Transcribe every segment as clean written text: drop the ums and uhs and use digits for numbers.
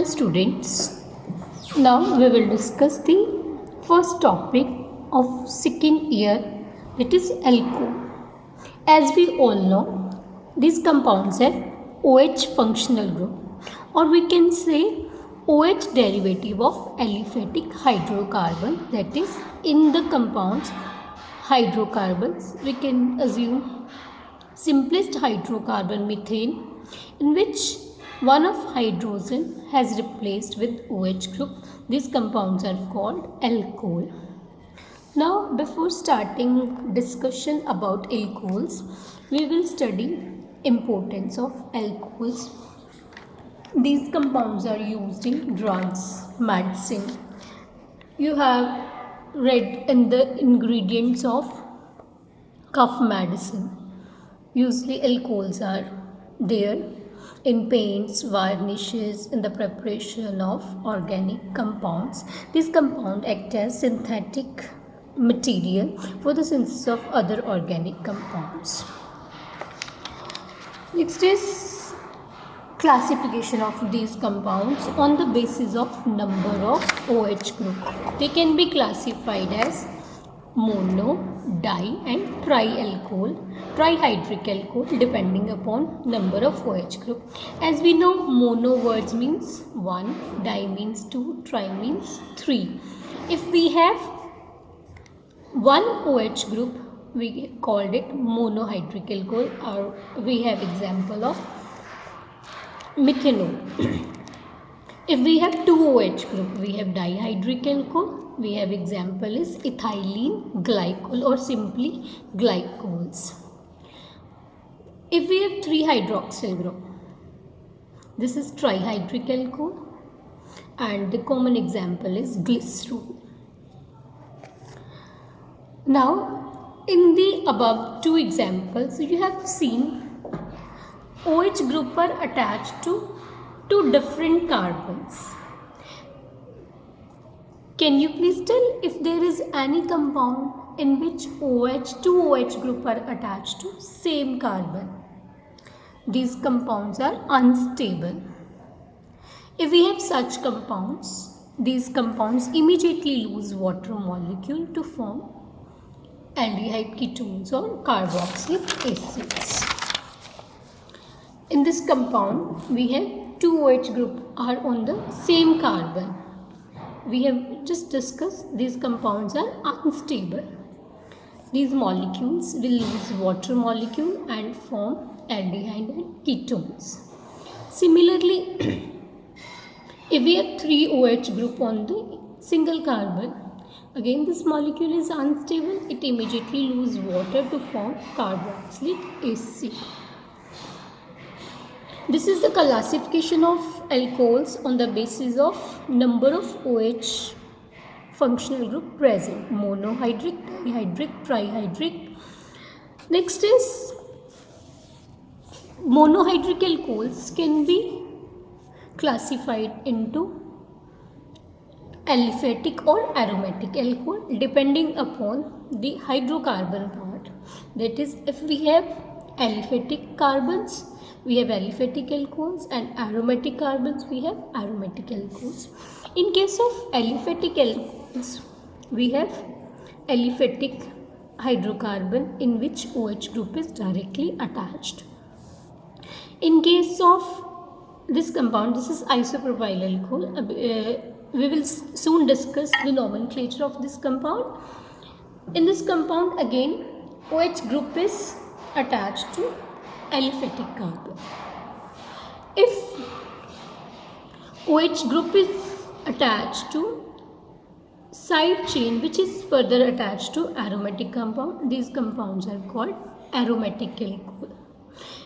Hello students, now we will discuss the first topic of second year, that is alcohol. As we all know, these compounds have OH functional group, or we can say OH derivative of aliphatic hydrocarbon, that is in the compounds hydrocarbons we can assume simplest hydrocarbon methane, in which one of hydrogen has replaced with OH group. These compounds are called alcohol. Now before starting discussion about alcohols, we will study importance of alcohols. These compounds are used in drugs, medicine. You have read in the ingredients of cough medicine. Usually alcohols are there in paints, varnishes, in the preparation of organic compounds. These compounds act as synthetic material for the synthesis of other organic compounds. Next is classification of these compounds on the basis of number of OH group. They can be classified as mono, di and trihydric alcohol depending upon number of OH group. As we know, mono words means 1, di means 2, tri means 3. If we have one OH group, we called it monohydric alcohol, or we have example of methanol. If we have two OH group, we have dihydric alcohol. We have example is ethylene glycol or simply glycols. If we have 3 hydroxyl group, this is trihydric alcohol, and the common example is glycerol. Now in the above two examples, you have seen OH group are attached to two different carbons. Can you please tell if there is any compound in which two OH group are attached to same carbon? These compounds are unstable. If we have such compounds, these compounds immediately lose water molecule to form aldehyde ketones or carboxylic acids. In this compound, we have two OH group are on the same carbon. We have just discussed these compounds are unstable. These molecules will lose water molecule and form aldehyde and ketones. Similarly, if we have 3 OH group on the single carbon, again this molecule is unstable, it immediately loses water to form carboxylic acid. This is the classification of alcohols on the basis of number of OH functional group present: monohydric, dihydric, trihydric. Next is monohydric alcohols can be classified into aliphatic or aromatic alcohol depending upon the hydrocarbon part. That is, if we have aliphatic carbons, we have aliphatic alcohols, and aromatic carbons, we have aromatic alcohols. In case of aliphatic alcohols, we have aliphatic hydrocarbon in which OH group is directly attached. In case of this compound, this is isopropyl alcohol. We will soon discuss the nomenclature of this compound. In this compound, again, OH group is attached to aliphatic carbon. If OH group is attached to side chain which is further attached to aromatic compound, these compounds are called aromatic alcohol.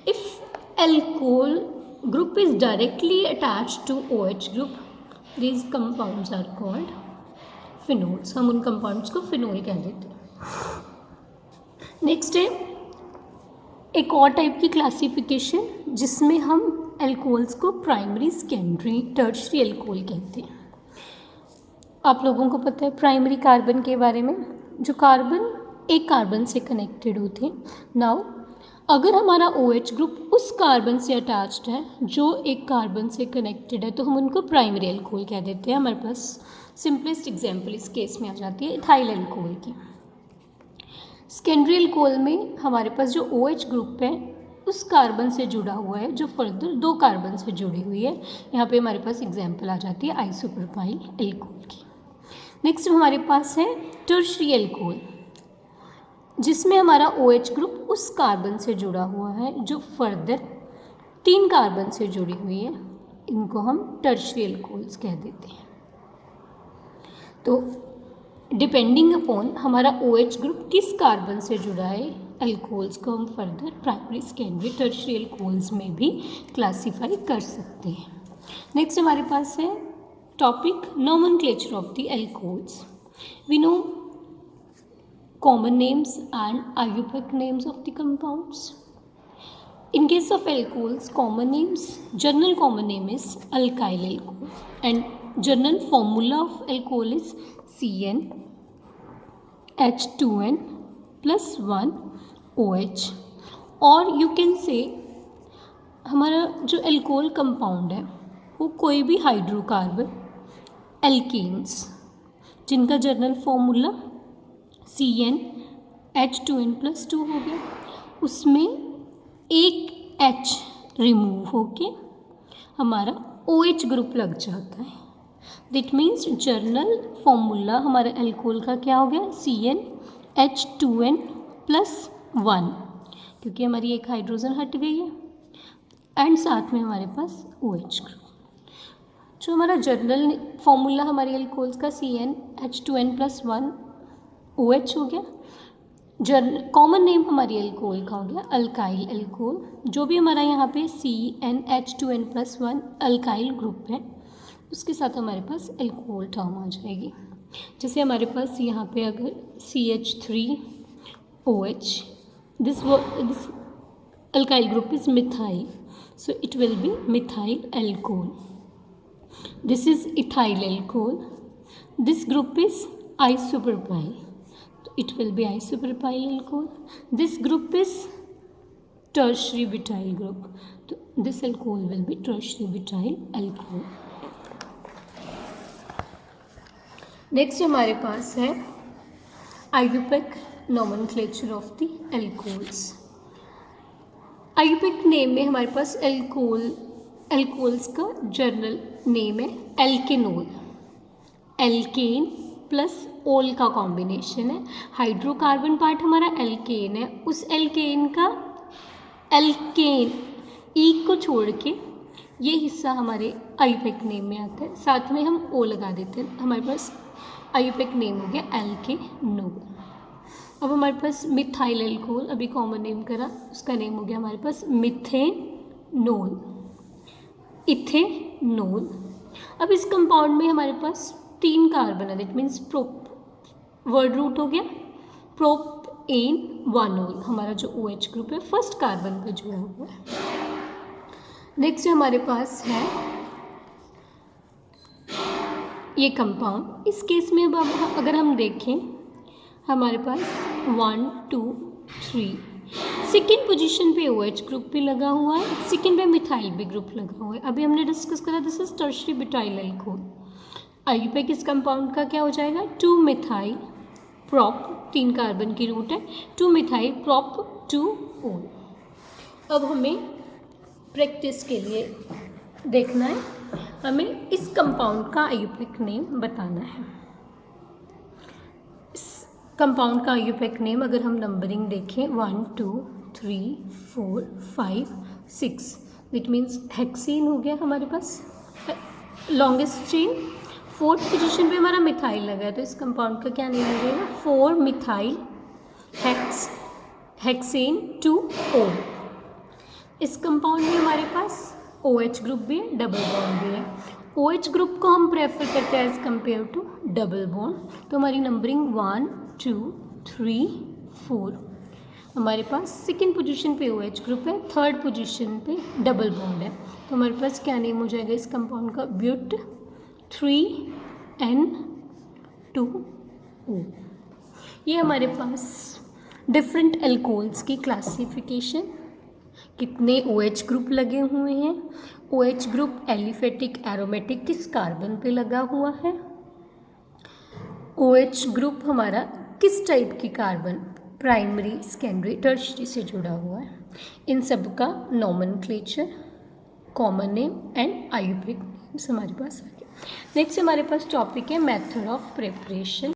If alcohol group is directly attached to OH group, these compounds are called phenols. हम उन compounds को phenol कह देते हैं. Next है एक और type की क्लासिफिकेशन जिसमें हम अल्कोहल्स को प्राइमरी, सेकेंडरी, टर्शियरी अल्कोहल कहते हैं. आप लोगों को पता है प्राइमरी कार्बन के बारे में, जो कार्बन एक कार्बन से कनेक्टेड होते हैं. नाउ अगर हमारा OH ग्रुप उस कार्बन से अटैच्ड है जो एक कार्बन से कनेक्टेड है तो हम उनको प्राइमरी एल्कोहल कह देते हैं। हमारे पास सिंपलेस्ट एग्जांपल इस केस में आ जाती है इथाइल एल्कोहल की। सेकेंडरी एल्कोहल में हमारे पास जो OH ग्रुप है उस कार्बन से जुड़ा हुआ है जो फर्दर 2 कार्बन से जुड़ी हुई है। यहाँ पे हमारे पास एग्जांपल आ जाती है आइसोप्रोपाइल एल्कोहल की। नेक्स्ट हमारे पास है टर्शियरी एल्कोहल, जिसमें हमारा OH ग्रुप उस कार्बन से जुड़ा हुआ है जो फर्दर 3 कार्बन से जुड़ी हुई है। इनको हम टर्शियरी एल्कोहल्स कह देते हैं। तो डिपेंडिंग अपॉन हमारा OH ग्रुप किस कार्बन से जुड़ा है, एल्कोहल्स को हम further primary, secondary, tertiary alcohols में भी क्लासीफाई कर सकते हैं। नेक्स्ट हमारे पास है topic nomenclature of the alcohols. We know common names and IUPAC names of the compounds. In case of alcohols, common names, general common name is alkyl alcohol and general formula of alcohol is CN H2N plus 1 OH। और you can say हमारा जो alcohol compound है वो कोई भी hydrocarbon alkanes जिनका general formula CN H2N plus 2 हो गया, उसमें एक H रिमूव होके हमारा OH ग्रुप लग जाता है। दैट मीन्स जर्नल फॉर्मूला हमारे एल्कोहल का क्या हो गया, CN H2N plus 1, क्योंकि हमारी एक हाइड्रोजन हट गई है एंड साथ में हमारे पास OH ग्रुप। जो हमारा जर्नल फॉर्मूला हमारे एल्कोहल्स का CN H2N plus 1 OH हो गया। कॉमन नेम हमारी एल्कोहल का हो गया अल्काइल एल्कोहल। जो भी हमारा यहाँ पे CN H2N plus 1 alkyl group है उसके साथ हमारे पास एल्कोहल टर्म आ जाएगी। जैसे हमारे पास यहाँ पे अगर CH3OH, this alkyl group is methyl, so it will be methyl alcohol. This is ethyl alcohol, this group is isopropyl, it will be isopropyl alcohol. This group is tertiary butyl group, so this alcohol will be tertiary butyl alcohol. Next हमारे पास है IUPAC nomenclature of the alcohols. IUPAC name में हमारे पास alcohols का journal name है एल्केनोल। Alkene plus ओल का combination है। हाइड्रोकार्बन पार्ट हमारा एल्केन है, उस एल्केन का एल्केन ई को छोड़ के ये हिस्सा हमारे आयुपैक नेम में आता है, साथ में हम ओ लगा देते हैं। हमारे पास आयुपैक नेम हो गया एल्केनोल। अब हमारे पास मिथाइल एल्कोहल अभी कॉमन नेम करा, उसका नेम हो गया हमारे पास मिथेनोल, इथेनोल। अब इस कंपाउंड में हमारे पास 3 कार्बन है, दैट मीन्स वर्ड रूट हो गया प्रोपेन 1-ol, हमारा जो OH ग्रुप है फर्स्ट कार्बन पे जुड़ा हुआ है। नेक्स्ट हमारे पास है ये कंपाउंड। इस केस में अब अगर हम देखें हमारे पास 1 2 3 सेकेंड पोजीशन पे OH ग्रुप भी लगा हुआ है, सेकेंड पे मिथाइल भी ग्रुप लगा हुआ है। अभी हमने डिस्कस करा this is tertiary butyl alcohol. IUPAC इस कंपाउंड का क्या हो जाएगा 2 मिथाइल प्रॉप, 3 कार्बन की रूट है, 2 मिथाइल प्रॉप 2 ओल। अब हमें प्रैक्टिस के लिए देखना है, हमें इस कंपाउंड का आयुपैक नेम बताना है। इस कंपाउंड का आयुपैक नेम अगर हम नंबरिंग देखें 1 2 3 4 5 6, दैट मीन्स हेक्सेन हो गया हमारे पास लॉन्गेस्ट चेन। 4th पोजीशन पे हमारा मिथाइल लगा है, तो इस कंपाउंड का क्या नेम हो जाएगा 4 मिथाइल हेक्सेन 2 O। इस कंपाउंड में हमारे पास OH ग्रुप भी है, डबल बॉन्ड भी है। OH ग्रुप को हम प्रेफर करते हैं as compare to double bond, तो हमारी नंबरिंग 1 2 3 4। हमारे पास सेकेंड पोजीशन पे OH ग्रुप है, थर्ड पोजीशन पे डबल बॉन्ड है, तो हमारे पास क्या नेम हो जाएगा इस कंपाउंड का ब्यूट 3N2O। ये हमारे पास डिफरेंट एल्कोहल्स की क्लासिफिकेशन, कितने OH ग्रुप लगे हुए हैं, OH ग्रुप एलिफेटिक एरोमेटिक किस कार्बन पे लगा हुआ है, OH ग्रुप हमारा किस टाइप की कार्बन प्राइमरी, सेकेंडरी, टर्शियरी से जुड़ा हुआ है, इन सब का nomenclature, common name and Ayurvedic names हमारे पास आ गया। नेक्स्ट हमारे पास टॉपिक है मेथड ऑफ प्रिपरेशन।